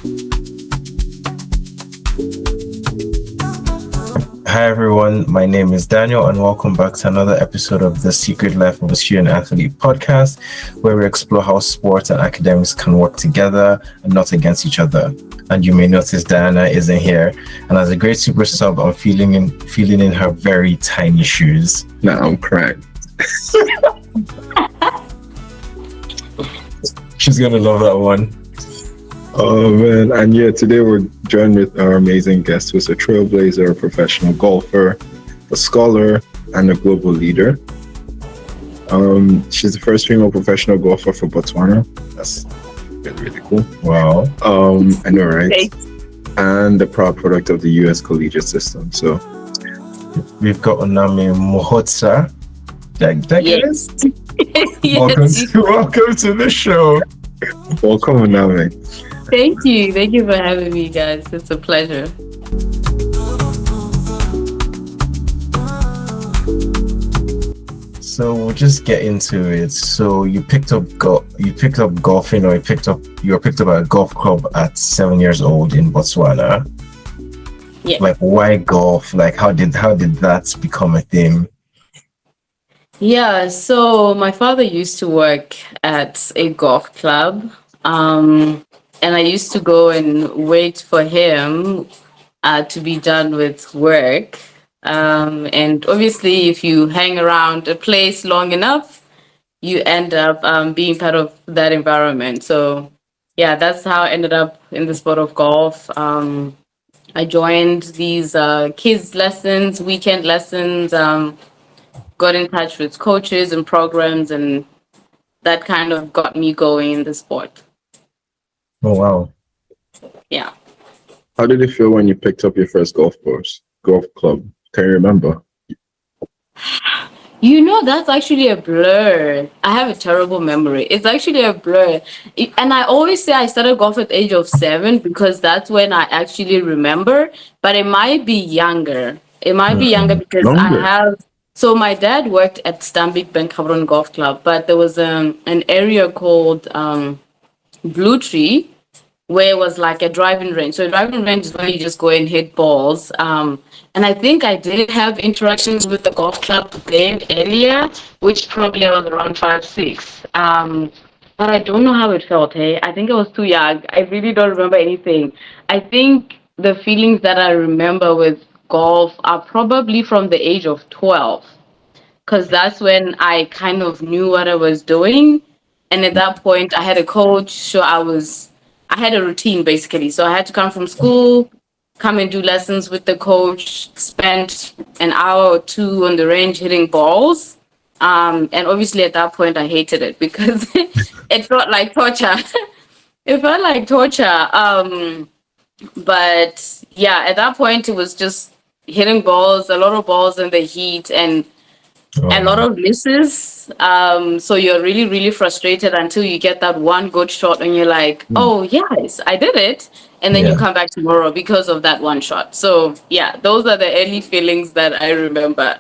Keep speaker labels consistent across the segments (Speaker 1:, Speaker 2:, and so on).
Speaker 1: Hi everyone, my name is Daniel and welcome back to another episode of the Secret Life of a Student Athlete podcast, where we explore how sports and academics can work together and not against each other. And you may notice Diana isn't here, and as a great super sub, I'm feeling in her very tiny shoes.
Speaker 2: Nah, I'm crying.
Speaker 1: She's gonna love that one.
Speaker 2: Oh man, and yeah, today we're joined with our amazing guest who's a trailblazer, a professional golfer, a scholar, and a global leader. She's the first female professional golfer for Botswana. That's really cool.
Speaker 1: Wow.
Speaker 2: I know, right? Thanks. And the proud product of the US collegiate system. So
Speaker 1: we've got Ouname Mhotsha.
Speaker 3: Yes.
Speaker 1: Welcome to the show.
Speaker 2: Welcome, Ouname.
Speaker 3: Thank you for having me, guys. It's a pleasure.
Speaker 1: So we'll just get into it. So you picked up golfing, or you were picked up at a golf club at 7 years old in Botswana.
Speaker 3: Yeah.
Speaker 1: Like, why golf? Like, how did that become a thing?
Speaker 3: Yeah, so my father used to work at a golf club. And I used to go and wait for him to be done with work. And obviously, if you hang around a place long enough, you end up being part of that environment. So, yeah, that's how I ended up in the sport of golf. I joined these kids' lessons, weekend lessons, got in touch with coaches and programs, and that kind of got me going in the sport.
Speaker 1: Oh, wow.
Speaker 3: Yeah.
Speaker 2: How did it feel when you picked up your first golf club? Can you remember?
Speaker 3: That's actually a blur. I have a terrible memory. It's actually a blur. And I always say I started golf at the age of 7 because that's when I actually remember, but it might be younger. Because longer. So my dad worked at Stambik Bank Cabron Golf Club, but there was an area called Blue Tree, where it was like a driving range. So a driving range is where you just go and hit balls. And I think I did have interactions with the golf club then earlier, which probably I was around 5, 6. But I don't know how it felt, hey? I think I was too young. I really don't remember anything. I think the feelings that I remember with golf are probably from the age of 12, because that's when I kind of knew what I was doing. And at that point, I had a coach, so I had a routine basically. So I had to come from school, come and do lessons with the coach, spend an hour or 2 on the range hitting balls. And obviously at that point, I hated it because it felt like torture. But yeah, at that point, it was just hitting balls, a lot of balls in the heat, and a lot of misses. So you're really, really frustrated until you get that one good shot and you're like, oh, yes, I did it. And then you come back tomorrow because of that one shot. So, yeah, those are the early feelings that I remember.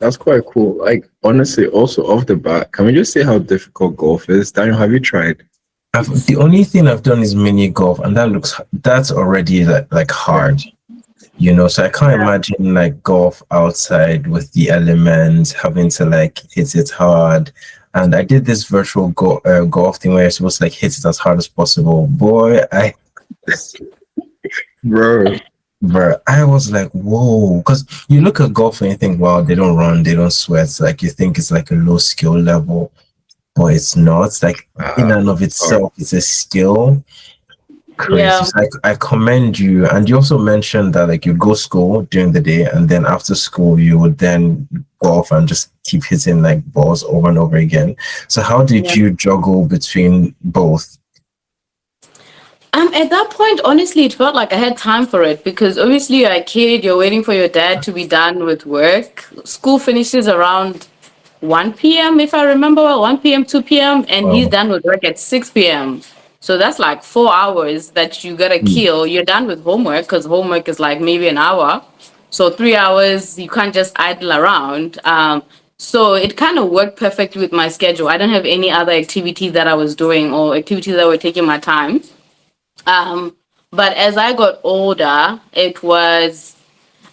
Speaker 2: That's quite cool. Like, honestly, also off the bat, can we just say how difficult golf is? Daniel, have you tried?
Speaker 1: The only thing I've done is mini golf, and that's already like hard. So I can't imagine like golf outside with the elements, having to like hit it hard. And I did this virtual golf thing where you're supposed to like hit it as hard as possible. Boy, bro, I was like, whoa, because you look at golf and you think, wow, they don't run, they don't sweat. Like you think it's like a low skill level, but it's not. It's like in and of itself, it's a skill. Crazy. Yeah. So I commend you. And you also mentioned that like you go school during the day, and then after school you would then go off and just keep hitting like balls over and over again. So how did you juggle between both?
Speaker 3: At that point, honestly, it felt like I had time for it because obviously you're a kid, you're waiting for your dad to be done with work. School finishes around 1 p.m. if I remember well, 1 p.m., 2 p.m. and he's done with work at 6 p.m. So that's like 4 hours that you gotta kill. You're done with homework because homework is like maybe an hour. So 3 hours, you can't just idle around. So it kind of worked perfectly with my schedule. I don't have any other activities that I was doing or activities that were taking my time. Um, but as I got older, it was,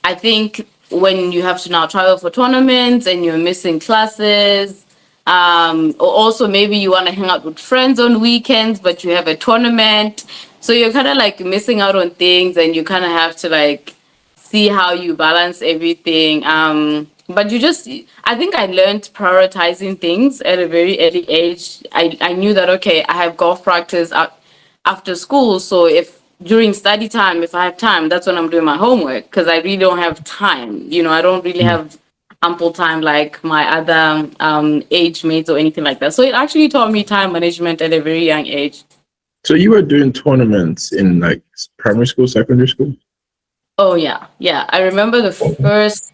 Speaker 3: I think, when you have to now travel for tournaments and you're missing classes, or also maybe you want to hang out with friends on weekends, but you have a tournament. So you're kind of like missing out on things and you kind of have to like see how you balance everything. But you just, I think I learned prioritizing things at a very early age. I knew that, okay, I have golf practice after school. So if during study time, if I have time, that's when I'm doing my homework because I really don't have time. You know, I don't really
Speaker 2: Mm.
Speaker 3: have ample time like my other age mates or anything like that. So it actually taught me time management at a very young age.
Speaker 2: So you were doing tournaments in like primary school, secondary school?
Speaker 3: Oh yeah, yeah. I remember the
Speaker 2: Oh,
Speaker 3: first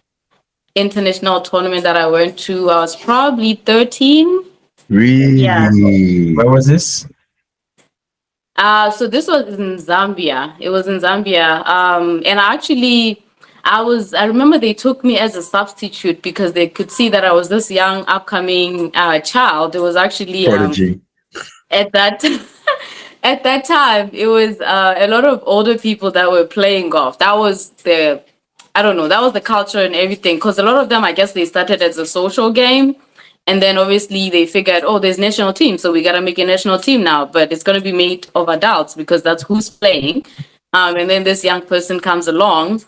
Speaker 3: international tournament that I went to. I was probably 13. Yeah.
Speaker 2: really?
Speaker 1: Where was this?
Speaker 3: So this was in Zambia. It was in Zambia. And I remember they took me as a substitute because they could see that I was this young upcoming child. It was actually
Speaker 2: Prodigy.
Speaker 3: at that at that time it was a lot of older people that were playing golf. That was the, I don't know, that was the culture and everything, because a lot of them, I guess, they started as a social game, and then obviously they figured, oh, there's national team, so we got to make a national team now, but it's going to be made of adults because that's who's playing. And then this young person comes along,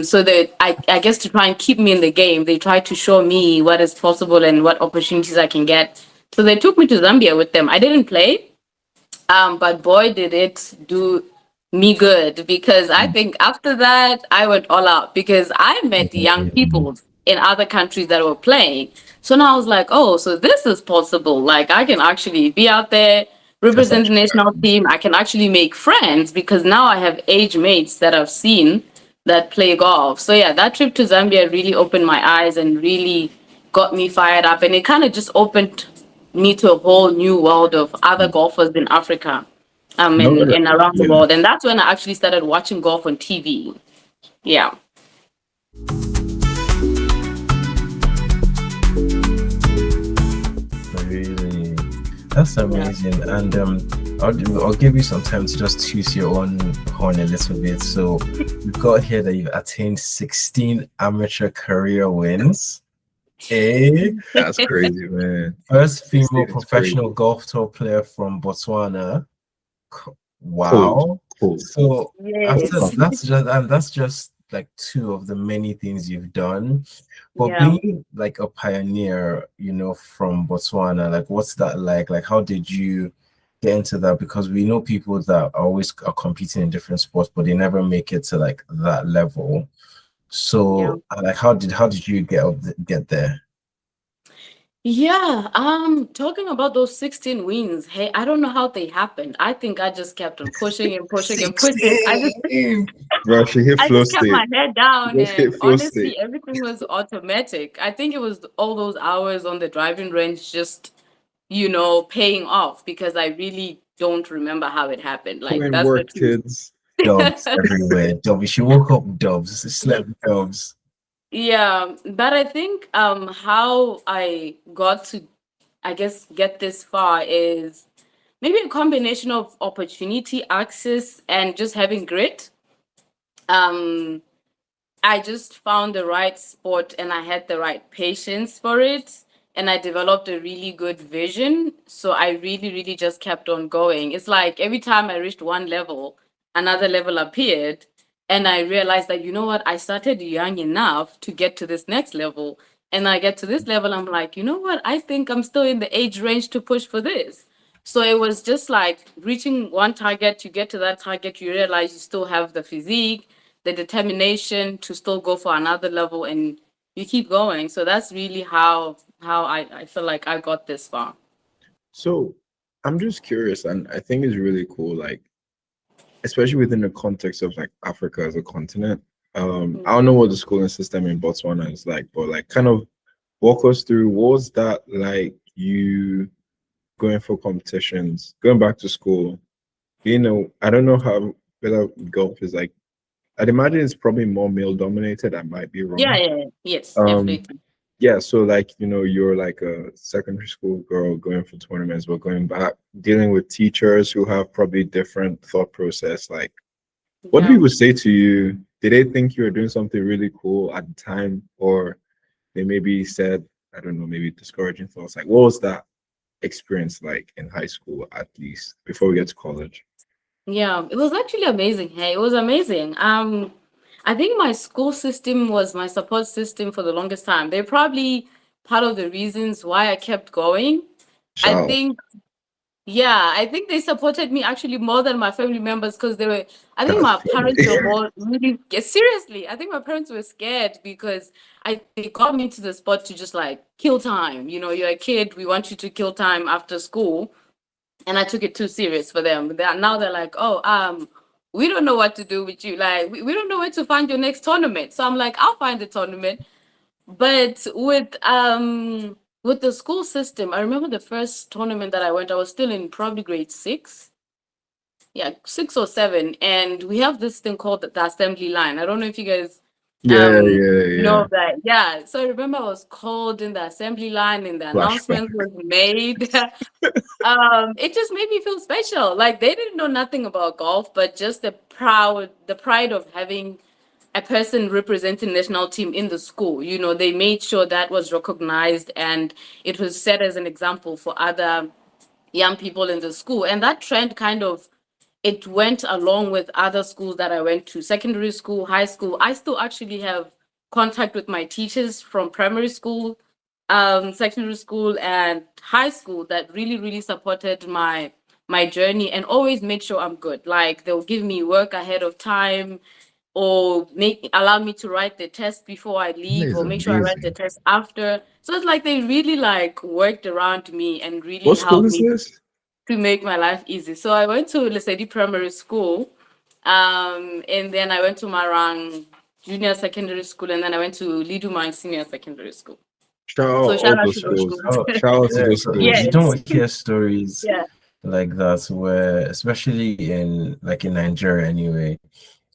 Speaker 3: so that I guess to try and keep me in the game, they tried to show me what is possible and what opportunities I can get. So they took me to Zambia with them. I didn't play, but boy, did it do me good, because I think after that I went all out because I met young
Speaker 1: Mm.
Speaker 3: people in other countries that were playing. So now I was like, oh, so this is possible. Like I can actually be out there,
Speaker 1: That's
Speaker 3: represent the
Speaker 1: actually
Speaker 3: national team. I can actually make friends because now I have age mates that I've seen that play golf. So yeah, that trip to Zambia really opened my eyes and really got me fired up. And it kind of just opened me to a whole new world of other golfers in Africa,
Speaker 2: No,
Speaker 3: and around the
Speaker 2: yeah.
Speaker 3: world. And that's when I actually started watching golf on TV. Yeah.
Speaker 1: really, that's
Speaker 3: Yeah.
Speaker 1: amazing. And I'll give you some time to just toot your own horn a little bit. So you've got here that you've attained 16 amateur career wins. A
Speaker 2: That's crazy, man.
Speaker 1: first female
Speaker 2: 16 is
Speaker 1: professional
Speaker 2: crazy.
Speaker 1: golf tour player from Botswana.
Speaker 2: Cold,
Speaker 1: Wow.
Speaker 2: cold.
Speaker 1: So after
Speaker 3: Yes.
Speaker 1: that's just like two of the many things you've done. But
Speaker 3: Yeah.
Speaker 1: being like a pioneer, from Botswana, like what's that like? Like how did you get into that? Because we know people that always are competing in different sports, but they never make it to like that level.
Speaker 3: Yeah.
Speaker 1: So like how did you get there?
Speaker 3: Yeah. Talking about those 16 wins, hey, I don't know how they happened. I think I just kept on pushing and pushing and pushing.
Speaker 1: 16.
Speaker 2: Bro, she hit
Speaker 3: I
Speaker 2: flow
Speaker 3: just kept my
Speaker 2: state.
Speaker 3: head
Speaker 2: She
Speaker 3: down,
Speaker 2: just hit
Speaker 3: and
Speaker 2: flow state.
Speaker 3: honestly, everything was automatic. I think it was all those hours on the driving range just, paying off, because I really don't remember how it happened.
Speaker 2: Put
Speaker 3: Like
Speaker 2: in
Speaker 3: that's the
Speaker 2: work,
Speaker 3: truth.
Speaker 2: kids.
Speaker 1: Dubs everywhere. Dubs. She woke up dubs. Slept dubs.
Speaker 3: Yeah, but I think how I got to, I guess, get this far is maybe a combination of opportunity, access, and just having grit. Um, I just found the right sport and I had the right patience for it. And I developed a really good vision. So I really, really just kept on going. It's like every time I reached one level, another level appeared. And I realized that, you know what, I started young enough to get to this next level. And I get to this level, I'm like, you know what, I think I'm still in the age range to push for this. So it was just like reaching one target, you get to that target, you realize you still have the physique, the determination to still go for another level, and you keep going. So that's really how I feel like I got this far.
Speaker 2: So I'm just curious, and I think it's really cool, like, especially within the context of like Africa as a continent. I don't know what the schooling system in Botswana is like, but like kind of walk us through what was that like you going for competitions, going back to school. I don't know how whether golf is like, I'd imagine it's probably more male dominated. I might be
Speaker 3: Yeah,
Speaker 2: wrong.
Speaker 3: yeah, yeah. Yes,
Speaker 2: Um,
Speaker 3: definitely.
Speaker 2: Yeah, so like, you're like a secondary school girl going for tournaments, but going back, dealing with teachers who have probably different thought process. Like, what do
Speaker 3: Yeah.
Speaker 2: people say to you? Did they think you were doing something really cool at the time? Or they maybe said, I don't know, maybe discouraging thoughts? Like, what was that experience like in high school, at least, before we get to college?
Speaker 3: Yeah, it was actually amazing. Hey, it was amazing. I think my school system was my support system for the longest time. They're probably part of the reasons why I kept going. I
Speaker 2: Shout out.
Speaker 3: think, yeah, I think they supported me actually more than my family members because I think
Speaker 2: That's
Speaker 3: my parents
Speaker 2: funny.
Speaker 3: were more really, yeah, seriously, I think my parents were scared because they got me into the sport to just like kill time. You know, you're a kid, we want you to kill time after school, and I took it too serious for them. Now they're like, oh, we don't know what to do with you. Like, we don't know where to find your next tournament. So I'm like, I'll find the tournament. But with the school system, I remember the first tournament that I went, I was still in probably grade six. Yeah, 6 or 7. And we have this thing called the assembly line. I don't know if you guys
Speaker 2: Yeah, yeah,
Speaker 3: know
Speaker 2: yeah.
Speaker 3: that. Yeah. So I remember I was called in the assembly line and the
Speaker 2: Flashback.
Speaker 3: announcement was made. It just made me feel special. Like they didn't know nothing about golf, but just the pride of having a person representing national team in the school. You know, they made sure that was recognized and it was set as an example for other young people in the school. And that trend kind of it went along with other schools that I went to, secondary school, high school. I still actually have contact with my teachers from primary school, secondary school, and high school that really, really supported my journey and always made sure I'm good. Like they'll give me work ahead of time or make allow me to write the test before I leave or
Speaker 2: Amazing,
Speaker 3: make sure I write the
Speaker 2: amazing.
Speaker 3: test after. So it's like they really like worked around me and really
Speaker 2: What school
Speaker 3: helped
Speaker 2: is
Speaker 3: me
Speaker 2: this?
Speaker 3: to make my life easy. So I went to Lesedi Primary School, and then I went to Marang Junior Secondary School, and then I went to Lidumine Senior Secondary School.
Speaker 2: Shout out
Speaker 3: So
Speaker 2: all
Speaker 3: shout out
Speaker 2: those
Speaker 3: to those
Speaker 2: schools.
Speaker 3: schools.
Speaker 1: Oh,
Speaker 2: Shout out to
Speaker 1: yeah.
Speaker 2: those
Speaker 1: So
Speaker 2: schools.
Speaker 1: you
Speaker 3: Yes.
Speaker 1: don't hear stories
Speaker 3: Yeah.
Speaker 1: like that where, especially in Nigeria anyway,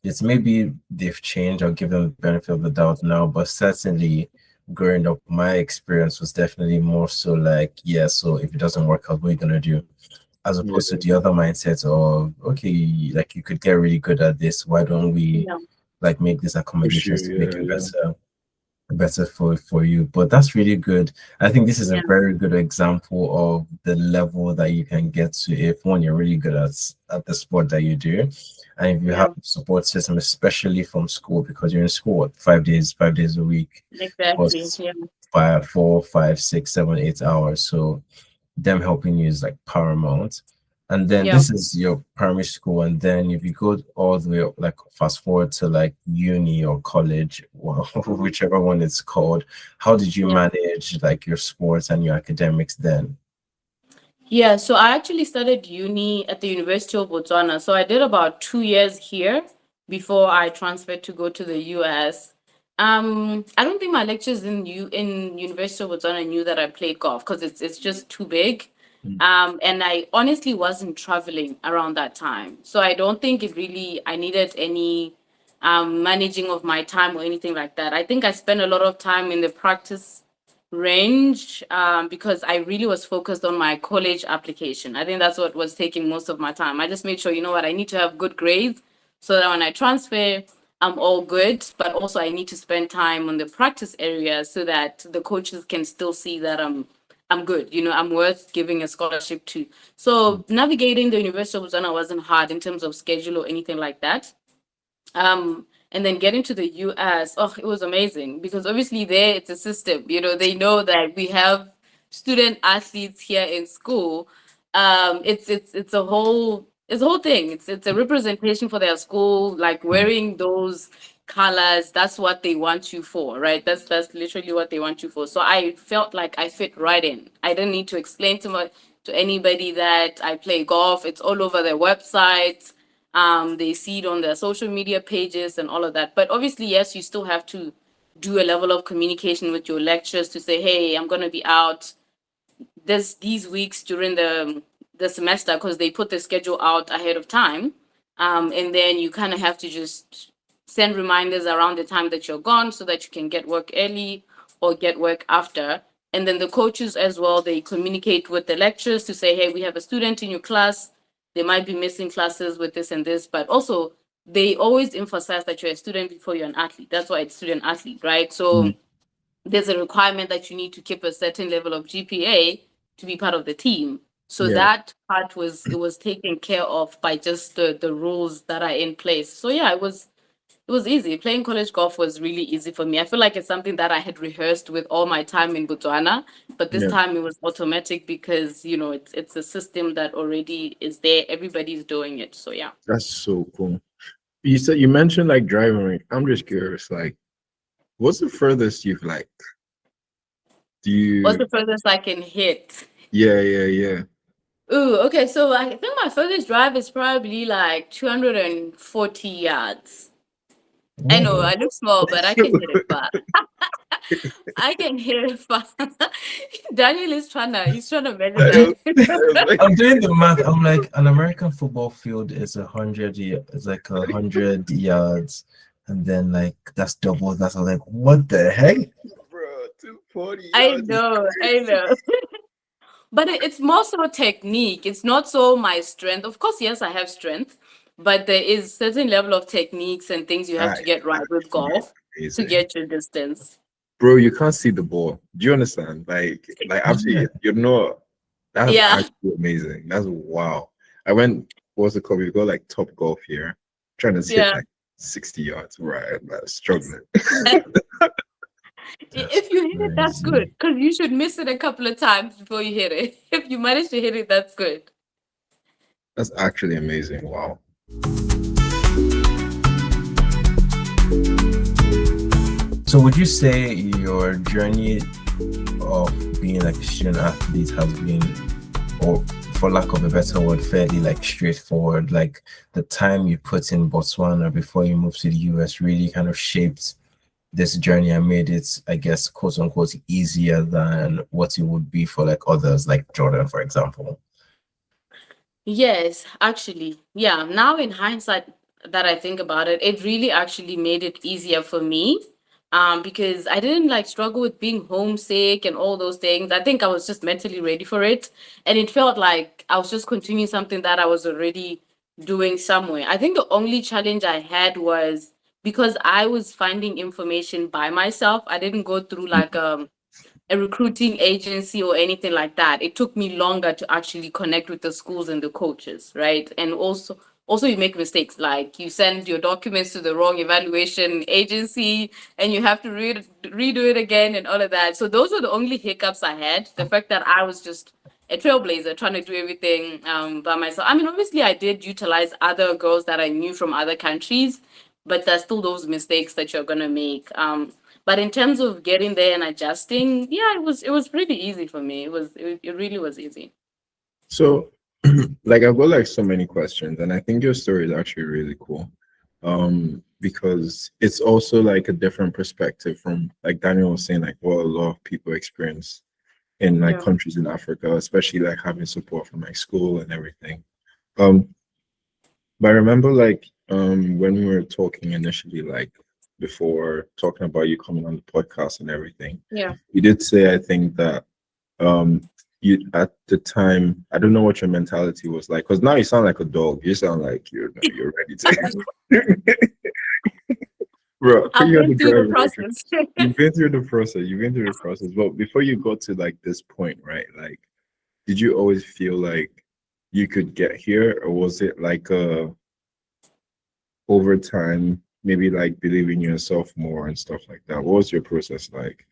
Speaker 1: it's maybe they've changed or given the benefit of the doubt now, but certainly growing up, my experience was definitely more so like, yeah, so if it doesn't work out, what are you gonna do? As
Speaker 2: Yeah,
Speaker 1: opposed to the other mindset of, okay, like you could get really good at this, why don't we
Speaker 3: Yeah.
Speaker 1: like make these
Speaker 2: push you.
Speaker 1: accommodations to make
Speaker 2: Yeah,
Speaker 1: it
Speaker 2: yeah.
Speaker 1: better for you. But that's really good. I think this is a
Speaker 3: Yeah.
Speaker 1: very good example of the level that you can get to if one you're really good at the sport that you do, and if you have
Speaker 3: Yeah.
Speaker 1: a support system, especially from school, because you're in school what, 5 days a week,
Speaker 3: Exactly.
Speaker 1: plus
Speaker 3: Yeah.
Speaker 1: 5, 4, 5, 6, 7, 8 hours. So them helping you is like paramount. And then
Speaker 3: Yeah.
Speaker 1: this is your primary school, and then if you go all the way up, like fast forward to like uni or college, well,
Speaker 3: Mhm.
Speaker 1: whichever one it's called, how did you
Speaker 3: Yeah.
Speaker 1: manage like your sports and your academics then?
Speaker 3: Yeah, so I actually studied uni at the University of Botswana. So I did about 2 years here before I transferred to go to the US. I don't think my lectures in University of Botswana knew that I played golf because it's just too big.
Speaker 2: Mm.
Speaker 3: And I honestly wasn't traveling around that time. So I don't think I needed any managing of my time or anything like that. I think I spent a lot of time in the practice range because I really was focused on my college application. I think that's what was taking most of my time. I just made sure, you know what, I need to have good grades so that when I transfer, I'm all good. But also, I need to spend time on the practice area so that the coaches can still see that I'm good. You know, I'm worth giving a scholarship to. So navigating the University of Botswana wasn't hard in terms of schedule or anything like that. And then getting to the US, oh, it was amazing because obviously there it's a system. You know, they know that we have student athletes here in school. It's a whole thing. It's a representation for their school, like wearing those colors. That's what they want you for, right? That's literally what they want you for. So I felt like I fit right in. I didn't need to explain to anybody that I play golf. It's all over their website. They see it on their social media pages and all of that. But obviously, yes, you still have to do a level of communication with your lecturers to say, hey, I'm going to be out these weeks during the semester because they put the schedule out ahead of time. And then you kind of have to just send reminders around the time that you're gone so that you can get work early or get work after. And then the coaches as well, they communicate with the lecturers to say, hey, we have a student in your class. They might be missing classes with this and this, but also they always emphasize that you're a student before you're an athlete. That's why it's student athlete, right? So
Speaker 2: Mm.
Speaker 3: there's a requirement that you need to keep a certain level of GPA to be part of the team. So
Speaker 2: Yeah,
Speaker 3: that part was taken care of by just the rules that are in place. So yeah, it was easy. Playing college golf was really easy for me. I feel like it's something that I had rehearsed with all my time in Botswana, but this
Speaker 2: yeah,
Speaker 3: time it was automatic because it's a system that already is there. Everybody's doing it. So yeah.
Speaker 2: that's so cool. You mentioned like driving. I'm just curious, like, what's the furthest you've like? Do
Speaker 3: What's
Speaker 2: you?
Speaker 3: the furthest I can hit?
Speaker 2: Yeah, yeah, yeah.
Speaker 3: Ooh, okay. So I think my furthest drive is probably like 240 yards. I know
Speaker 1: Whoa.
Speaker 3: I look small, but I can hit it far. I can hit it far. Daniel is he's trying to measure
Speaker 2: I was,
Speaker 3: that.
Speaker 2: I was like,
Speaker 1: I'm doing the math. I'm like, an American football field is 100. It's like 100 yards, and then like that's double. That's I'm like, what the heck?
Speaker 2: bro, 240
Speaker 3: I
Speaker 2: yards is
Speaker 3: know, I
Speaker 2: crazy.
Speaker 3: know. But it's more so technique. It's not so my strength. Of course, yes, I have strength, but there is certain level of techniques and things you have
Speaker 2: That
Speaker 3: to
Speaker 2: is
Speaker 3: get right with
Speaker 2: actually
Speaker 3: golf to
Speaker 2: amazing.
Speaker 3: get your distance.
Speaker 2: Bro, you can't see the ball. Do you understand? Like
Speaker 1: Yeah.
Speaker 2: actually, you know, that's
Speaker 3: Yeah.
Speaker 2: actually amazing. That's wow. I went, what's it called? We go like Top Golf here, trying to hit
Speaker 3: Yeah.
Speaker 2: like 60 yards. Right. I'm like, struggling.
Speaker 1: That's
Speaker 3: If you hit it, that's good.
Speaker 1: crazy.
Speaker 3: Because you should miss it a couple of times before you hit it. If you manage to hit it, that's good.
Speaker 2: That's actually amazing. Wow.
Speaker 1: So would you say your journey of being like a student athlete has been, or for lack of a better word, fairly like straightforward? Like the time you put in Botswana before you moved to the US really kind of shaped this journey and made it, I guess, quote unquote, easier than what it would be for like others, like Jordan, for example.
Speaker 3: Yes, actually. Yeah. Now in hindsight that I think about it, it really actually made it easier for me. Because I didn't like struggle with being homesick and all those things. I think I was just mentally ready for it. And it felt like I was just continuing something that I was already doing somewhere. I think the only challenge I had was because I was finding information by myself. I didn't go through like a recruiting agency or anything like that. It took me longer to actually connect with the schools and the coaches, right? And also you make mistakes, like you send your documents to the wrong evaluation agency and you have to redo it again and all of that. So those were the only hiccups I had. The fact that I was just a trailblazer trying to do everything by myself. I mean, obviously I did utilize other girls that I knew from other countries, but there's still those mistakes that you're gonna make. But in terms of getting there and adjusting, yeah, it was pretty easy for me. It really was easy.
Speaker 2: So, like, I've got like so many questions, and I think your story is actually really cool. Because it's also like a different perspective from, like Daniel was saying, like what a lot of people experience in like
Speaker 3: Yeah.
Speaker 2: countries in Africa, especially like having support from like school and everything. Um, but I remember like when we were talking initially, like before talking about you coming on the podcast and everything,
Speaker 3: Yeah.
Speaker 2: you did say I think that you at the time, I don't know what your mentality was like, because now you sound like a dog. You sound like you're ready to bro,
Speaker 3: I've
Speaker 2: you're the
Speaker 3: been through the
Speaker 2: driver.
Speaker 3: process.
Speaker 2: You've been through the process. You've been through the process. But before you got to like this point, right? Like, did you always feel like you could get here, or was it like over time, maybe like believing in yourself more and stuff like that? What was your process like?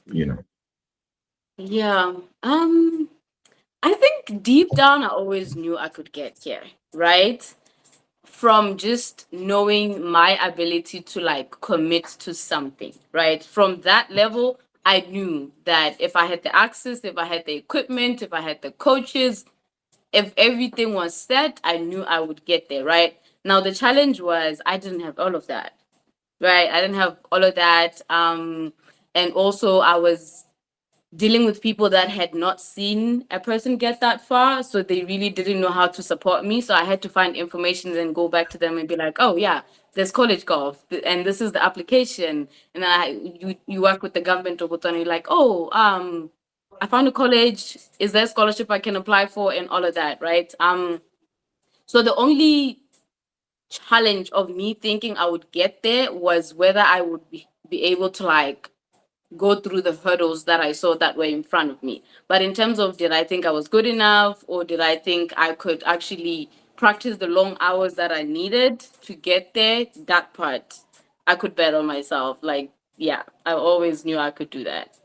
Speaker 2: You know.
Speaker 3: Yeah. I think deep down I always knew I could get here, right? From just knowing my ability to like commit to something, right? From that level, I knew that if I had the access, if I had the equipment, if I had the coaches, if everything was set, I knew I would get there, right? Now the challenge was I didn't have all of that, right? I didn't have all of that. And also I was dealing with people that had not seen a person get that far. So they really didn't know how to support me. So I had to find information and go back to them and be like, oh, yeah, there's college golf and this is the application. And then you work with the government of Botswana. You're like, oh, I found a college. Is there a scholarship I can apply for and all of that, right? So the only challenge of me thinking I would get there was whether I would be able to like go through the hurdles that I saw that were in front of me. But in terms of did I think I was good enough or did I think I could actually practice the long hours that I needed to get there, that part I could bet on myself. Like, yeah, I always knew I could do that.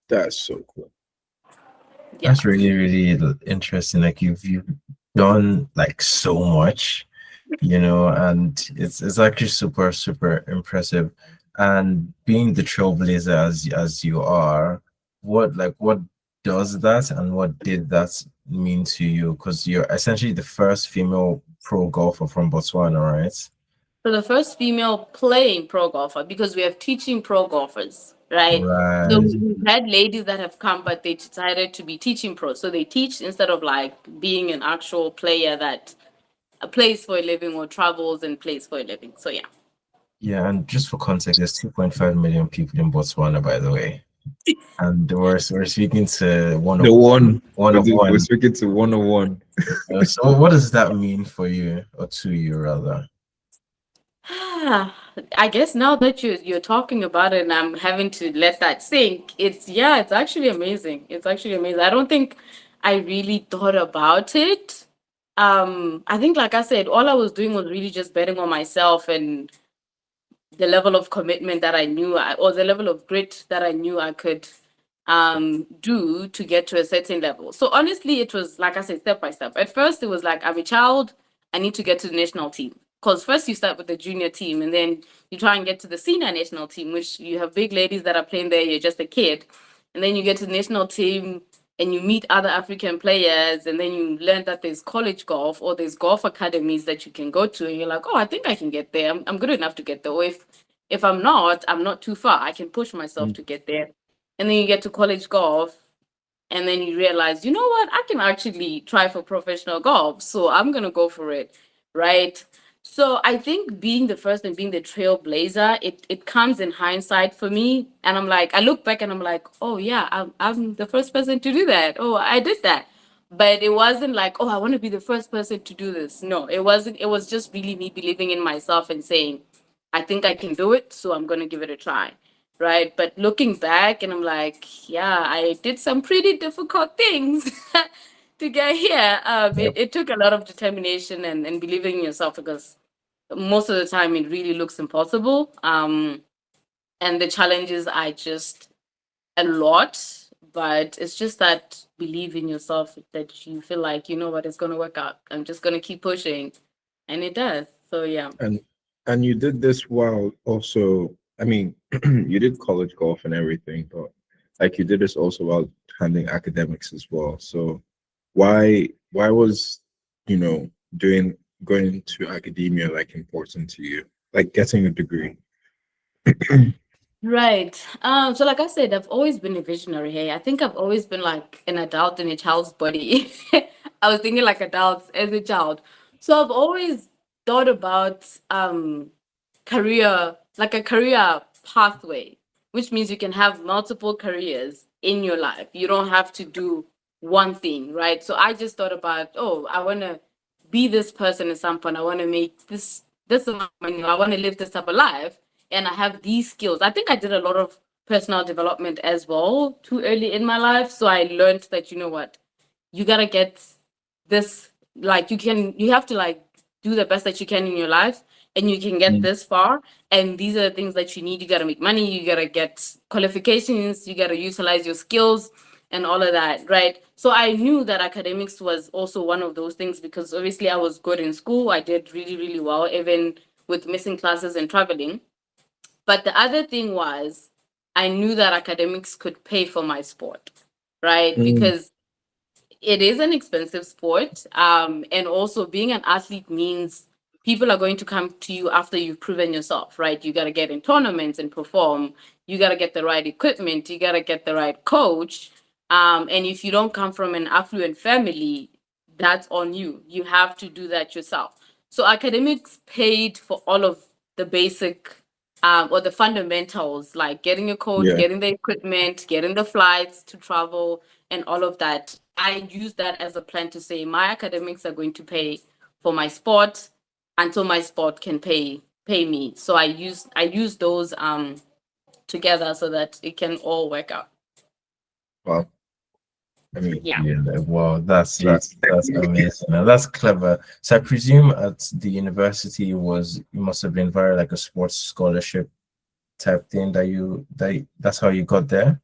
Speaker 2: That's so cool.
Speaker 3: Yeah.
Speaker 1: That's really, really interesting. Like you've done like so much, and it's actually super, super impressive. And being the trailblazer as you are, what does that and what did that mean to you? Because you're essentially the first female pro golfer from Botswana, right?
Speaker 3: So the first female playing pro golfer because we have teaching pro golfers, right? So
Speaker 1: Right.
Speaker 3: we've had ladies that have come, but they decided to be teaching pros. So they teach instead of like being an actual player that plays for a living or travels and plays for a living. So yeah.
Speaker 1: Yeah, and just for context, there's 2.5 million people in Botswana, by the way. And we're speaking to one
Speaker 2: The
Speaker 1: of
Speaker 2: one
Speaker 1: one of
Speaker 2: we're
Speaker 1: one.
Speaker 2: speaking to 101.
Speaker 1: So what does that mean for you, or to you rather?
Speaker 3: I guess now that you're talking about it and I'm having to let that sink, it's actually amazing. It's actually amazing. I don't think I really thought about it. I think like I said, all I was doing was really just betting on myself and the level of commitment that I knew or the level of grit that I knew I could do to get to a certain level. So honestly, it was like I said, step by step. At first, it was like I'm a child, I need to get to the national team. Because first you start with the junior team and then you try and get to the senior national team, which you have big ladies that are playing there, you're just a kid. And then you get to the national team and you meet other African players, and then you learn that there's college golf or there's golf academies that you can go to, and you're like, oh, I think I can get there. I'm good enough to get there. Or if I'm not too far. I can push myself
Speaker 2: Mm.
Speaker 3: to get there. And then you get to college golf, and then you realize, you know what, I can actually try for professional golf. So I'm gonna go for it, right? So I think being the first and being the trailblazer, it comes in hindsight for me. And I'm like, I look back and I'm like, oh yeah, I'm the first person to do that. Oh, I did that. But it wasn't like, oh, I want to be the first person to do this. No, it wasn't. It was just really me believing in myself and saying, I think I can do it, so I'm gonna give it a try. Right. But looking back and I'm like, yeah, I did some pretty difficult things to get here. It took a lot of determination and believing in yourself because most of the time it really looks impossible. And the challenges are just a lot, but it's just that believe in yourself that you feel like, you know what, it's going to work out. I'm just going to keep pushing. And it does. So, yeah.
Speaker 2: And you did this while also, I mean, you did college golf and everything, but like you did this also while handling academics as well. So why was, doing going into academia like important to you? Like getting a degree.
Speaker 3: Right. So like I said, I've always been a visionary. Hey, I think I've always been like an adult in a child's body. I was thinking like adults as a child. So I've always thought about career, like a career pathway, which means you can have multiple careers in your life. You don't have to do one thing, right? So I just thought about, oh, I want to be this person at some point. I want to make this amount of money. I want to live this type of life, and I have these skills. I think I did a lot of personal development as well too early in my life, so I learned that you know what, you gotta get this, like you have to like do the best that you can in your life and you can get
Speaker 2: Mm.
Speaker 3: this far, and these are the things that you need. You got to make money, you got to get qualifications, you got to utilize your skills and all of that, right? So I knew that academics was also one of those things because obviously I was good in school. I did really really well even with missing classes and traveling. But the other thing was I knew that academics could pay for my sport, right?
Speaker 2: Mm.
Speaker 3: Because it is an expensive sport, and also being an athlete means people are going to come to you after you've proven yourself, right? You got to get in tournaments and perform. You got to get the right equipment. You got to get the right coach. And if you don't come from an affluent family, that's on you. You have to do that yourself. So academics paid for all of the basic or the fundamentals, like getting a coach,
Speaker 2: Yeah.
Speaker 3: getting the equipment, getting the flights to travel, and all of that. I use that as a plan to say my academics are going to pay for my sport until my sport can pay me. So I use those together so that it can all work out.
Speaker 2: Well, I mean,
Speaker 3: Yeah.
Speaker 1: Yeah, like, wow, that's
Speaker 2: geez.
Speaker 1: that's amazing. And that's clever. So I presume at the university was you must have been very like a sports scholarship type thing that's how you got there.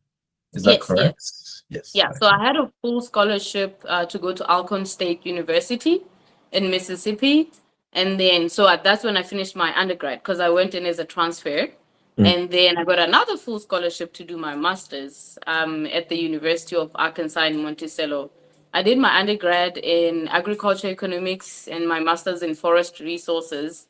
Speaker 1: Is that
Speaker 3: Yes, yes.
Speaker 1: correct? Yes.
Speaker 3: Yeah, so I had a full scholarship to go to Alcorn State University in Mississippi. And then, that's when I finished my undergrad because I went in as a transfer.
Speaker 2: Mm.
Speaker 3: And then I got another full scholarship to do my master's at the University of Arkansas in Monticello. I did my undergrad in agriculture economics and my master's in forest resources,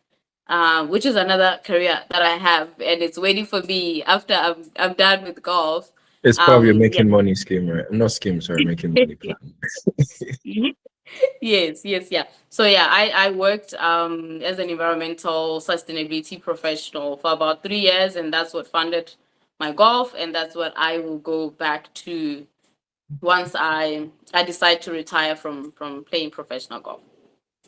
Speaker 3: which is another career that I have. And it's waiting for me after I'm done with golf.
Speaker 2: It's probably a
Speaker 3: Yeah.
Speaker 2: making money scheme, right? Not scheme, sorry, making money plan.
Speaker 3: Yes, yes, yeah. So yeah, I worked as an environmental sustainability professional for about 3 years, and that's what funded my golf, and that's what I will go back to once I decide to retire from playing professional golf.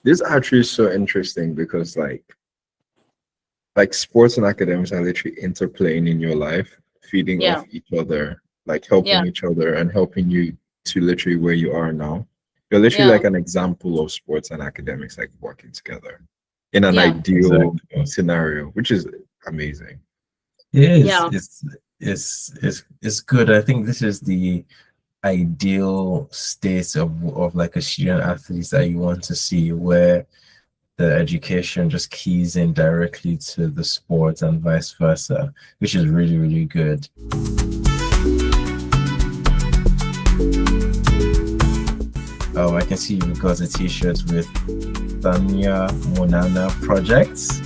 Speaker 2: This actually is so interesting because like sports and academics are literally interplaying in your life, feeding
Speaker 3: Yeah,
Speaker 2: off each other, like helping
Speaker 3: yeah,
Speaker 2: each other and helping you to literally where you are now. You're literally
Speaker 3: yeah,
Speaker 2: like an example of sports and academics like working together in an
Speaker 3: yeah,
Speaker 2: ideal scenario, which is amazing.
Speaker 1: It is.
Speaker 3: yeah,
Speaker 1: It's good. I think this is the ideal state of like a student athlete that you want to see, where the education just keys in directly to the sport and vice versa, which is really, really good. Oh, I can see you've got a t-shirt with Tanya Monana Projects.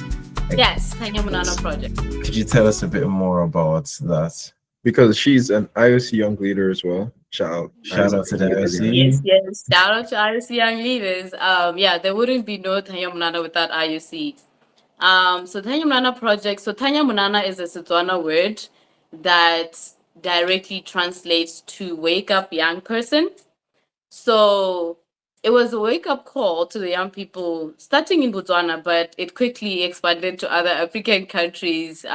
Speaker 3: yes, Tanya Munana project.
Speaker 1: Could you tell us a bit more about that?
Speaker 2: Because she's an IOC young leader as well.
Speaker 1: Shout out to the
Speaker 3: Yes,
Speaker 1: IOC.
Speaker 3: yes. Shout out to IUC Young Leaders. Yeah, there wouldn't be no Tanya Munana without IUC. So Tanya Munana project. So Tanya Munana is a Setswana word that directly translates to wake up young person. So it was a wake up call to the young people starting in Botswana, but it quickly expanded to other African countries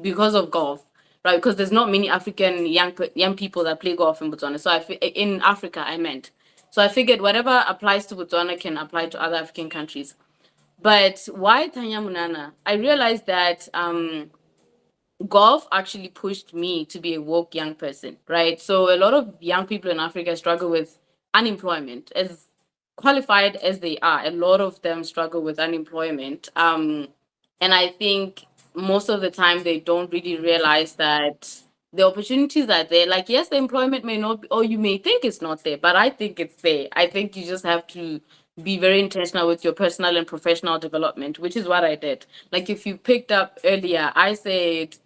Speaker 3: because of golf, right? Because there's not many African young people that play golf in Botswana. So in Africa, I meant. So I figured whatever applies to Botswana can apply to other African countries. But why Tanya Munana? I realized that golf actually pushed me to be a woke young person, right? So a lot of young people in Africa struggle with unemployment. As qualified as they are, a lot of them struggle with unemployment. And I think most of the time they don't really realize that the opportunities are there. Like, yes, the employment may not be, or you may think it's not there, but I think it's there. I think you just have to be very intentional with your personal and professional development, which is what I did. Like, if you picked up earlier, I said,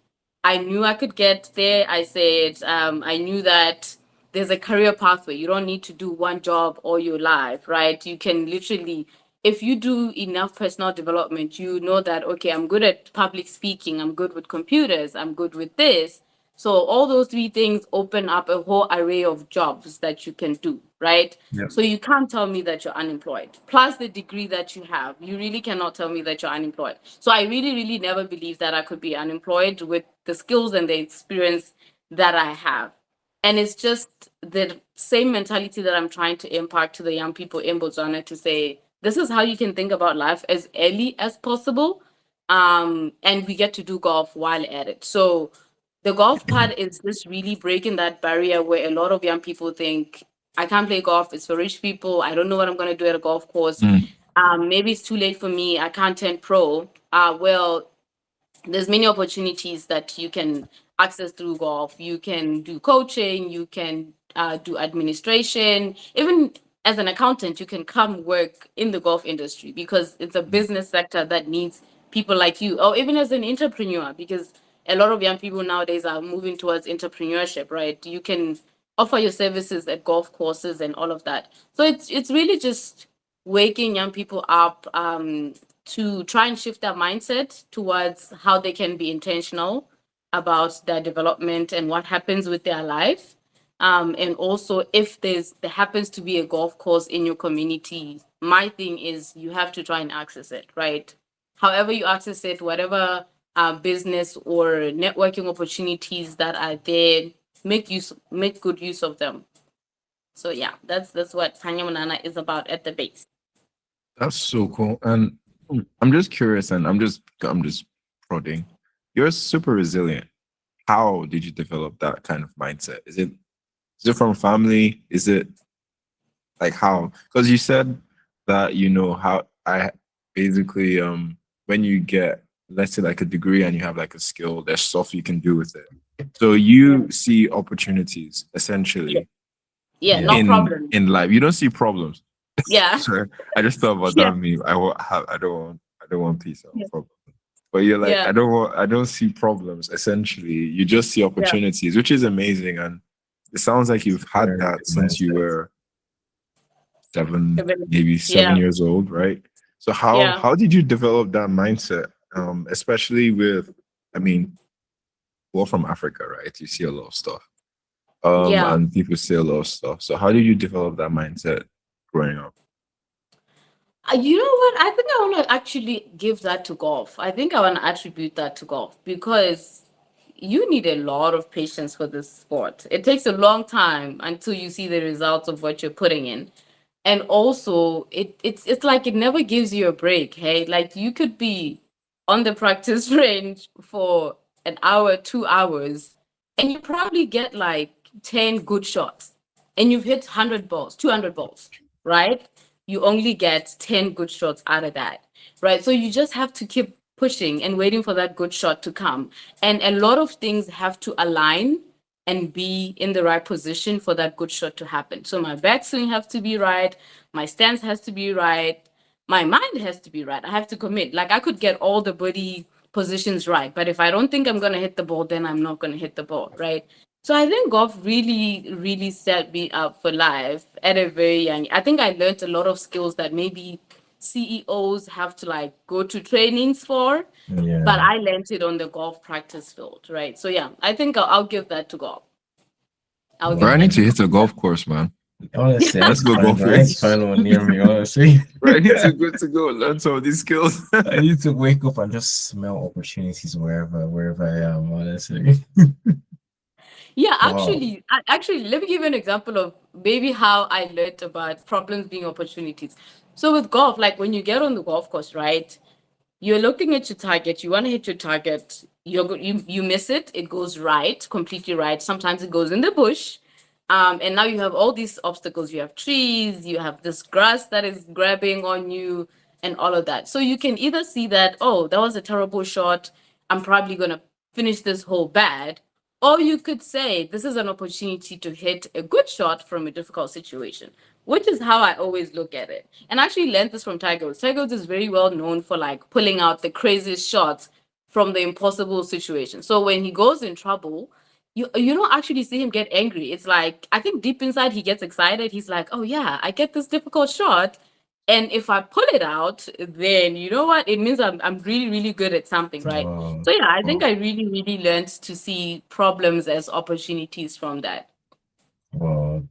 Speaker 3: I knew I could get there. I said, I knew that there's a career pathway. You don't need to do one job all your life, right? You can literally, if you do enough personal development, you know that, okay, I'm good at public speaking, I'm good with computers, I'm good with this. So all those three things open up a whole array of jobs that you can do, right?
Speaker 1: Yeah.
Speaker 3: So you can't tell me that you're unemployed. Plus the degree that you have, you really cannot tell me that you're unemployed. So I really, really never believed that I could be unemployed with the skills and the experience that I have. And it's just the same mentality that I'm trying to impact to the young people in Botswana to say, this is how you can think about life as early as possible. And we get to do golf while at it. So the golf part is just really breaking that barrier where a lot of young people think, I can't play golf, it's for rich people, I don't know what I'm going to do at a golf course. Maybe it's too late for me, I can't turn pro. Well, there's many opportunities that you can access through golf. You can do coaching, you can do administration, even as an accountant, you can come work in the golf industry because it's a business sector that needs people like you, or even as an entrepreneur, because a lot of young people nowadays are moving towards entrepreneurship, right? You can offer your services at golf courses and all of that. So it's really just waking young people up to try and shift their mindset towards how they can be intentional about their development and what happens with their life. And also, if there happens to be a golf course in your community, my thing is you have to try and access it, right? However you access it, whatever business or networking opportunities that are there, make good use of them. So yeah, that's what Tanya Manana is about at the base.
Speaker 2: That's so cool. And I'm just curious, and I'm just prodding. You're super resilient. How did you develop that kind of mindset? Is it from family? Is it like how? Because you said that how I basically when you get, let's say, like a degree and you have like a skill, there's stuff you can do with it. So
Speaker 3: Yeah,
Speaker 2: you see opportunities
Speaker 3: yeah,
Speaker 2: essentially
Speaker 3: yeah,
Speaker 1: Yeah.
Speaker 3: no
Speaker 2: in
Speaker 3: problem.
Speaker 2: life. You don't see problems.
Speaker 3: Yeah,
Speaker 2: So I just thought about
Speaker 3: yeah,
Speaker 2: that meme. I don't want peace. I want problem. But you're like,
Speaker 3: yeah,
Speaker 2: I don't see problems. Essentially, you just see
Speaker 3: yeah,
Speaker 2: opportunities, which is amazing. And it sounds like you've had
Speaker 1: Very
Speaker 2: that
Speaker 1: good
Speaker 2: since you
Speaker 1: mindset.
Speaker 2: were seven,
Speaker 3: yeah,
Speaker 2: maybe seven
Speaker 3: yeah,
Speaker 2: years old, right? So
Speaker 3: yeah,
Speaker 2: how did you develop that mindset? Especially with, I mean, we're from Africa, right? You see a lot of stuff.
Speaker 3: yeah.
Speaker 2: And people say a lot of stuff. So how did you develop that mindset growing up?
Speaker 3: You know what? I think I want to actually give that to golf. I think I want to attribute that to golf because you need a lot of patience for this sport. It takes a long time until you see the results of what you're putting in. And also it's like it never gives you a break. Hey, like you could be on the practice range for an hour, 2 hours, and you probably get like 10 good shots, and you've hit 100 balls, 200 balls, right? You only get 10 good shots out of that, right? So you just have to keep pushing and waiting for that good shot to come, and a lot of things have to align and be in the right position for that good shot to happen. So my backswing has to be right, my stance has to be right, my mind has to be right. I have to commit. Like I could get all the body positions right, but if I don't think I'm gonna hit the ball, then I'm not gonna hit the ball, right? So I think golf really, really set me up for life at a very young. I think I learned a lot of skills that maybe CEOs have to like go to trainings for, but
Speaker 1: Yeah.
Speaker 3: I learned it on the golf practice field, right? So yeah, I think I'll give that to golf. I'll
Speaker 2: Bro,
Speaker 3: give
Speaker 2: I
Speaker 1: Wow.
Speaker 2: need
Speaker 3: that to
Speaker 2: to
Speaker 3: golf.
Speaker 2: hit a golf course, man.
Speaker 1: Honestly,
Speaker 2: Let's go
Speaker 1: I
Speaker 2: golfing.
Speaker 1: need to find one near me, honestly.
Speaker 2: Bro, I need to go learn some of these skills.
Speaker 1: I need to wake up and just smell opportunities wherever I am, honestly.
Speaker 3: Yeah,
Speaker 1: Wow.
Speaker 3: actually, let me give you an example of maybe how I learned about problems being opportunities. So with golf, like when you get on the golf course, right? You're looking at your target, you want to hit your target, you miss it, it goes right, completely right. Sometimes it goes in the bush. And now you have all these obstacles. You have trees, you have this grass that is grabbing on you, and all of that. So you can either see that, oh, that was a terrible shot. I'm probably gonna finish this hole bad. Or you could say, this is an opportunity to hit a good shot from a difficult situation, which is how I always look at it. And I actually learned this from Tiger Woods. Tiger Woods is very well known for like pulling out the craziest shots from the impossible situation. So when he goes in trouble, you don't actually see him get angry. It's like I think deep inside he gets excited. He's like, "Oh yeah, I get this difficult shot, and if I pull it out, then you know what? It means I'm really really good at something, right?"
Speaker 1: Wow.
Speaker 3: So yeah, I think
Speaker 1: Wow.
Speaker 3: I really really learned to see problems as opportunities from that.
Speaker 1: Wow.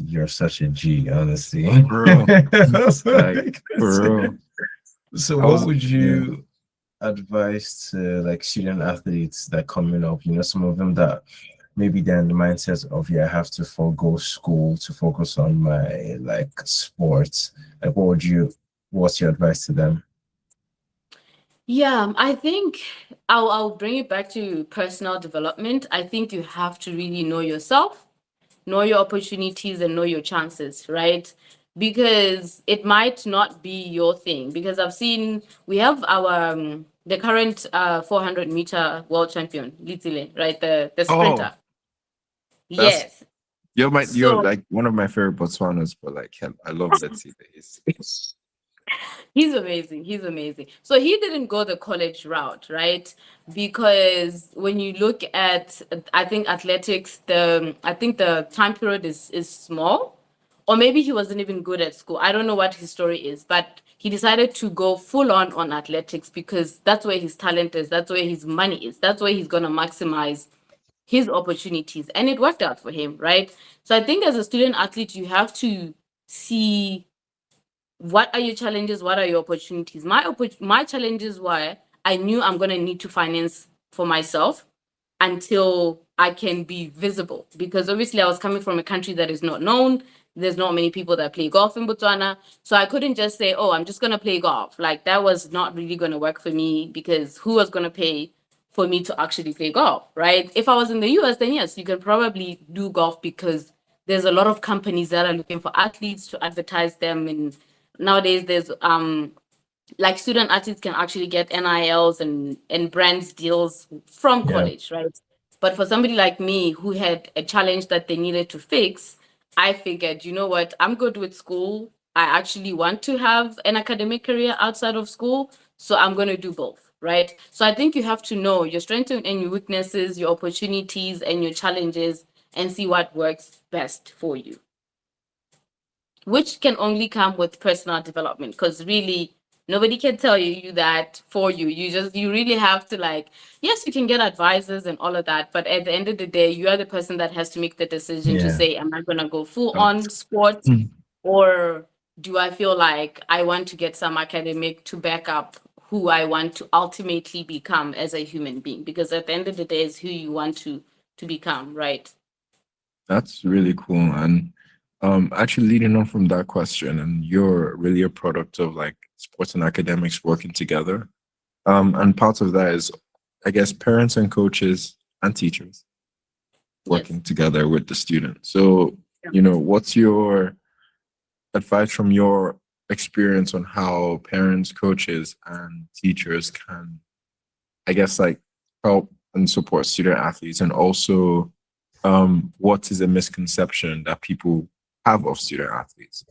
Speaker 1: You're such a G, honestly.
Speaker 2: Bro,
Speaker 1: That's what
Speaker 2: like,
Speaker 1: I can say.
Speaker 2: bro.
Speaker 1: So
Speaker 2: I
Speaker 1: what
Speaker 2: was,
Speaker 1: would
Speaker 2: yeah.
Speaker 1: you advise to like student athletes that coming up, some of them that maybe they're in the mindset of, yeah, I have to forego school to focus on my like sports. Like what's your advice to them?
Speaker 3: Yeah, I think I'll bring it back to personal development. I think you have to really know yourself, know your opportunities, and know your chances, right? Because it might not be your thing. Because I've seen we have our the current 400-meter world champion, Litsile, right? The
Speaker 2: Oh,
Speaker 3: sprinter.
Speaker 2: that's
Speaker 3: Yes.
Speaker 2: you're
Speaker 3: So
Speaker 2: like one of my favorite Botswanas, but like him, I love that see that
Speaker 3: he's amazing. He's amazing. So he didn't go the college route, right? Because when you look at, I think athletics, I think the time period is small, or maybe he wasn't even good at school. I don't know what his story is, but he decided to go full on athletics because that's where his talent is. That's where his money is. That's where he's gonna maximize his opportunities, and it worked out for him, right? So I think as a student athlete, you have to see what are your challenges, what are your opportunities. My challenges were I knew I'm going to need to finance for myself until I can be visible, because obviously I was coming from a country that is not known. There's not many people that play golf in Botswana, so I couldn't just say, oh, I'm just going to play golf. Like, that was not really going to work for me, because who was going to pay for me to actually play golf, right? If I was in the US, then yes, you can probably do golf, because there's a lot of companies that are looking for athletes to advertise them. And nowadays there's like student athletes can actually get NILs and brands deals from
Speaker 1: Yeah.
Speaker 3: college, right? But for somebody like me who had a challenge that they needed to fix, I figured, you know what, I'm good with school. I actually want to have an academic career outside of school, so I'm going to do both, right? So I think you have to know your strengths and your weaknesses, your opportunities and your challenges, and see what works best for you, which can only come with personal development, because really nobody can tell you that for you. You really have to, like, yes, you can get advisors and all of that, but at the end of the day, you are the person that has to make the decision to
Speaker 1: Yeah.
Speaker 3: say, am I going to go full on
Speaker 2: Facts.
Speaker 3: sport,
Speaker 1: Mm.
Speaker 3: or do I feel like I want to get some academic to back up who I want to ultimately become as a human being? Because at the end of the day, it's who you want to become, right?
Speaker 2: That's really cool. And actually leading on from that question, and you're really a product of like sports and academics working together. And part of that is, I guess, parents and coaches and teachers
Speaker 3: Yes.
Speaker 2: working together with the student. So,
Speaker 3: Yeah.
Speaker 2: what's your advice from your experience on how parents, coaches, and teachers can, I guess, like help and support student athletes, and also what is a misconception that people have of student athletes?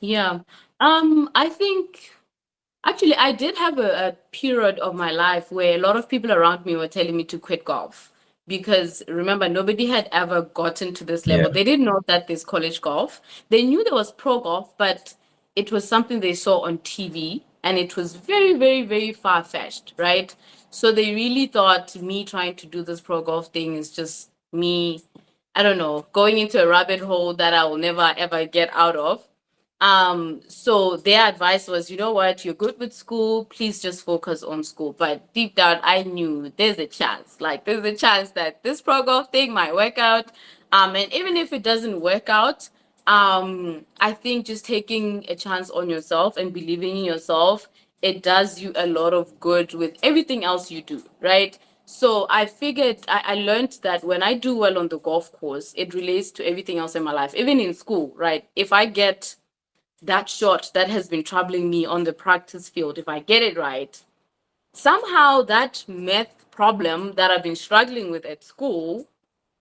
Speaker 3: Yeah. I think actually I did have a period of my life where a lot of people around me were telling me to quit golf, because remember, nobody had ever gotten to this level.
Speaker 1: Yeah.
Speaker 3: They didn't know that there's college golf. They knew there was pro golf, but it was something they saw on TV, and it was very, very, very far-fetched, right? So they really thought me trying to do this pro golf thing is just me, I don't know, going into a rabbit hole that I will never ever get out of. So their advice was, you know what, you're good with school, please just focus on school. But deep down, I knew there's a chance that this pro golf thing might work out. And even if it doesn't work out, I think just taking a chance on yourself and believing in yourself, it does you a lot of good with everything else you do, right? So I figured I learned that when I do well on the golf course, it relates to everything else in my life, even in school, right? If I get that shot that has been troubling me on the practice field, if I get it right, somehow that math problem that I've been struggling with at school,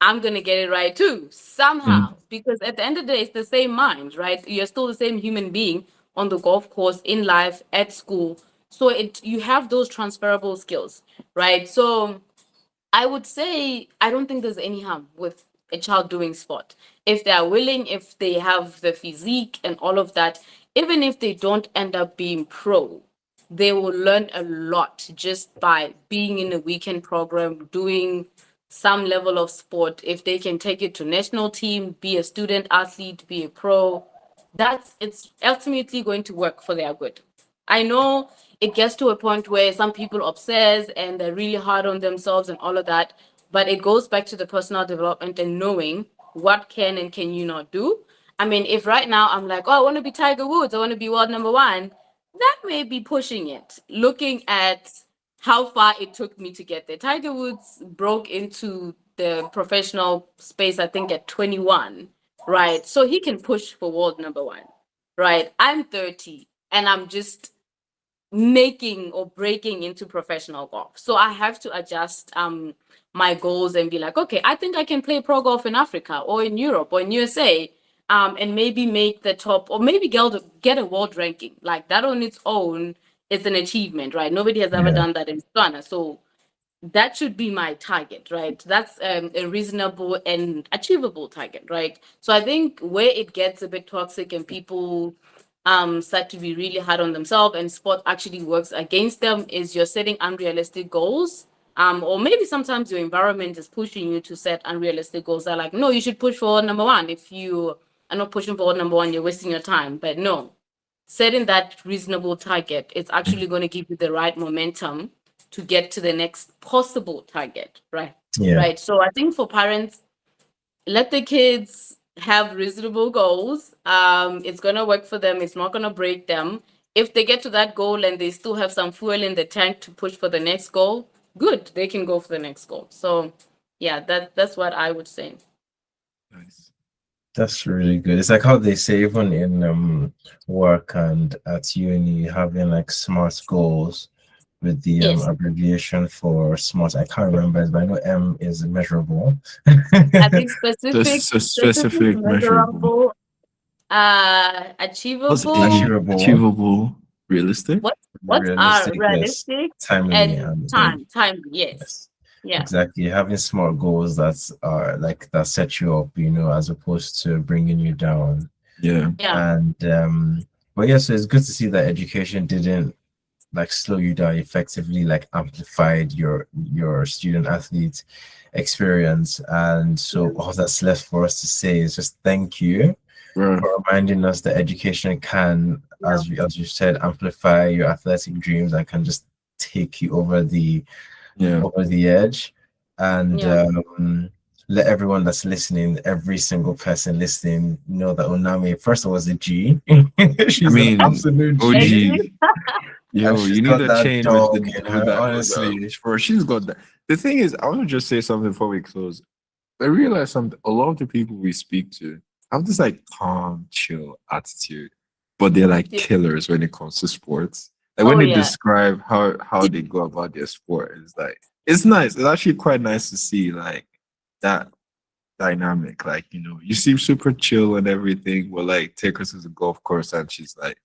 Speaker 3: I'm going to get it right too,
Speaker 1: Mm.
Speaker 3: somehow. Because at the end of the day, it's the same mind, right? You're still the same human being on the golf course, in life, at school. So you have those transferable skills, right? So I would say I don't think there's any harm with a child doing sport. If they are willing, if they have the physique and all of that, even if they don't end up being pro, they will learn a lot just by being in a weekend program, doing some level of sport. If they can take it to national team, be a student athlete, be a pro, it's ultimately going to work for their good. I know it gets to a point where some people obsess and they're really hard on themselves and all of that, but it goes back to the personal development and knowing what can and can you not do. I mean, if right now I'm like, oh, I want to be Tiger Woods, I want to be world number one, that may be pushing it. Looking at how far it took me to get there. Tiger Woods broke into the professional space, I think, at 21, right? So he can push for world number one, right? I'm 30 and I'm just making or breaking into professional golf. So I have to adjust my goals and be like, okay, I think I can play pro golf in Africa or in Europe or in USA, and maybe make the top, or maybe get a world ranking. Like that on its own is an achievement, right? Nobody has ever
Speaker 1: Yeah.
Speaker 3: done that in Ghana. So that should be my target, right? That's a reasonable and achievable target, right? So I think where it gets a bit toxic and people start to be really hard on themselves and sport actually works against them is you're setting unrealistic goals. Or maybe sometimes your environment is pushing you to set unrealistic goals. They're like, no, you should push for number one. If you are not pushing for number one, you're wasting your time. But no, setting that reasonable target, it's actually going to give you the right momentum to get to the next possible target, right?
Speaker 1: Yeah.
Speaker 3: Right. So I think for parents, let the kids have reasonable goals. It's gonna work for them. It's not gonna break them. If they get to that goal and they still have some fuel in the tank to push for the next goal, good. They can go for the next goal. So yeah, that's what I would say.
Speaker 2: Nice.
Speaker 1: That's really good. It's like how they say even in work and at uni having like SMART goals with the
Speaker 3: Yes.
Speaker 1: abbreviation for SMART. I can't remember it, but I know M is measurable.
Speaker 3: I think
Speaker 2: Just so specific, measurable.
Speaker 3: measurable,
Speaker 2: What's
Speaker 3: achievable.
Speaker 1: Achievable,
Speaker 2: achievable, realistic?
Speaker 3: What are
Speaker 1: realistic, yes,
Speaker 3: realistic
Speaker 1: timely,
Speaker 3: and
Speaker 1: and
Speaker 3: time. Yes.
Speaker 1: yes,
Speaker 3: Yeah.
Speaker 1: exactly. Having small goals that are like that set you up, as opposed to bringing you down.
Speaker 2: Yeah.
Speaker 3: Yeah.
Speaker 1: And but yeah, so it's good to see that education didn't like slow you down, effectively like amplified your student athlete experience. And so all that's left for us to say is just thank you
Speaker 2: Bro.
Speaker 1: for reminding us that education can, as you said, amplify your athletic dreams and can just take you
Speaker 2: Yeah.
Speaker 1: over the edge. And
Speaker 3: Yeah.
Speaker 1: let everyone that's listening, every single person listening, know that Ouname, first of all, is a G.
Speaker 2: I
Speaker 1: She's an
Speaker 2: mean,
Speaker 1: absolute G.
Speaker 3: Agree.
Speaker 2: OG.
Speaker 1: And
Speaker 2: Yo,
Speaker 1: she's
Speaker 2: you need
Speaker 1: got
Speaker 2: to
Speaker 1: that
Speaker 2: change
Speaker 1: dog in her,
Speaker 2: with
Speaker 1: honestly.
Speaker 2: the for she's got that. The thing is, I want to just say something before we close. I realize something. A lot of the people we speak to have this like calm, chill attitude, but they're like
Speaker 3: Yeah.
Speaker 2: killers when it comes to sports. Like when
Speaker 3: Oh
Speaker 2: they
Speaker 3: yeah.
Speaker 2: describe how they go about their sport, it's like it's nice. It's actually quite nice to see like that dynamic. Like you seem super chill and everything. But like take us to the golf course, and she's like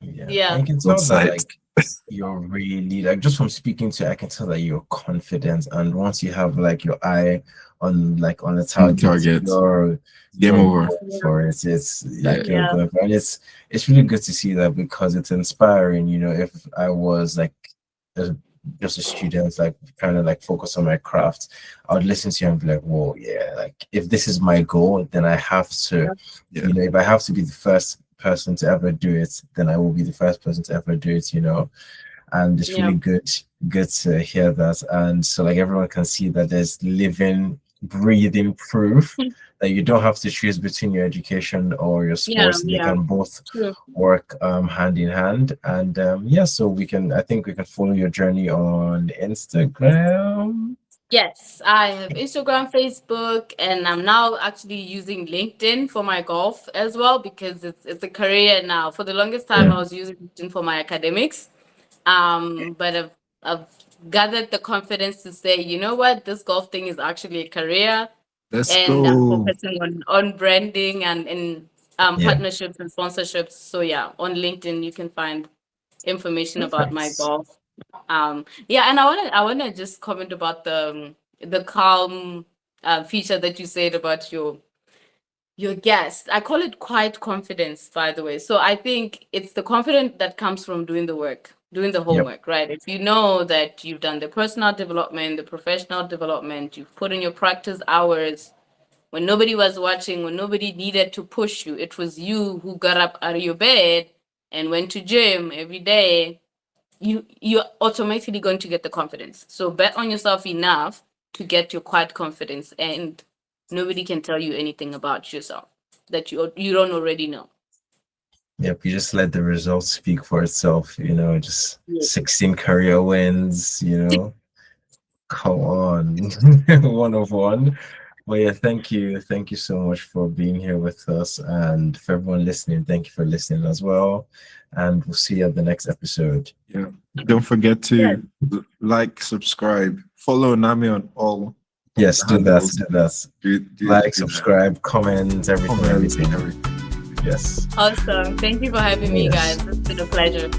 Speaker 1: Yeah.
Speaker 3: Yeah.
Speaker 1: And you can tell that
Speaker 2: outside.
Speaker 1: like you're really like just from speaking to you, I can tell that you're confident. And once you have like your eye on the
Speaker 2: On the
Speaker 1: target,
Speaker 2: target. Game
Speaker 1: you're
Speaker 2: over.
Speaker 1: going for it. It's
Speaker 2: Yeah.
Speaker 1: like you're
Speaker 3: Yeah.
Speaker 1: going for it. It's really good to see that because it's inspiring. If I was like a, just a student, like trying to like focus on my craft, I would listen to you and be like, whoa, yeah, like if this is my goal, then I have to,
Speaker 2: Yeah.
Speaker 1: if I have to be the first person to ever do it, then I will be the first person to ever do it, and it's
Speaker 3: Yeah.
Speaker 1: really good to hear that. And so like everyone can see that there's living, breathing proof that you don't have to choose between your education or your
Speaker 3: Yeah.
Speaker 1: sports. They
Speaker 3: Yeah.
Speaker 1: can both
Speaker 3: True.
Speaker 1: work hand in hand. And yeah, so I think we can follow your journey on Instagram.
Speaker 3: Yes, I have Instagram, Facebook, and I'm now actually using LinkedIn for my golf as well because it's a career now. For the longest time,
Speaker 1: Yeah.
Speaker 3: I was using LinkedIn for my academics. But I've gathered the confidence to say, you know what, this golf thing is actually a career,
Speaker 2: Let's
Speaker 3: and I'm
Speaker 2: go.
Speaker 3: focusing on branding and
Speaker 1: Yeah.
Speaker 3: partnerships and sponsorships. So yeah, on LinkedIn you can find information about my
Speaker 1: Perfect.
Speaker 3: golf. Yeah, and I wanna just comment about the calm feature that you said about your guest. I call it quiet confidence, by the way. So I think it's the confidence that comes from doing the work, doing the
Speaker 1: Yep.
Speaker 3: homework, right? If you know that you've done the personal development, the professional development, you've put in your practice hours when nobody was watching, when nobody needed to push you, it was you who got up out of your bed and went to gym every day. You're automatically going to get the confidence. So bet on yourself enough to get your quiet confidence, and nobody can tell you anything about yourself that you don't already know.
Speaker 1: Yep, you just let the results speak for itself, just
Speaker 3: Yes.
Speaker 1: 16 career wins, come on. One of one. Well, yeah, thank you so much for being here with us, and for everyone listening, thank you for listening as well. And we'll see you at the next episode.
Speaker 2: Yeah. Don't forget
Speaker 3: Yeah.
Speaker 2: to like, subscribe, follow Nami on all
Speaker 1: Yes, do that,
Speaker 2: handles.
Speaker 1: do that.
Speaker 2: Do
Speaker 1: Like,
Speaker 2: that.
Speaker 1: subscribe, comment, everything,
Speaker 2: Comments and
Speaker 1: everything.
Speaker 2: everything.
Speaker 1: Yes.
Speaker 3: Awesome. Thank you for having me,
Speaker 1: Yes.
Speaker 3: guys. It's been a pleasure.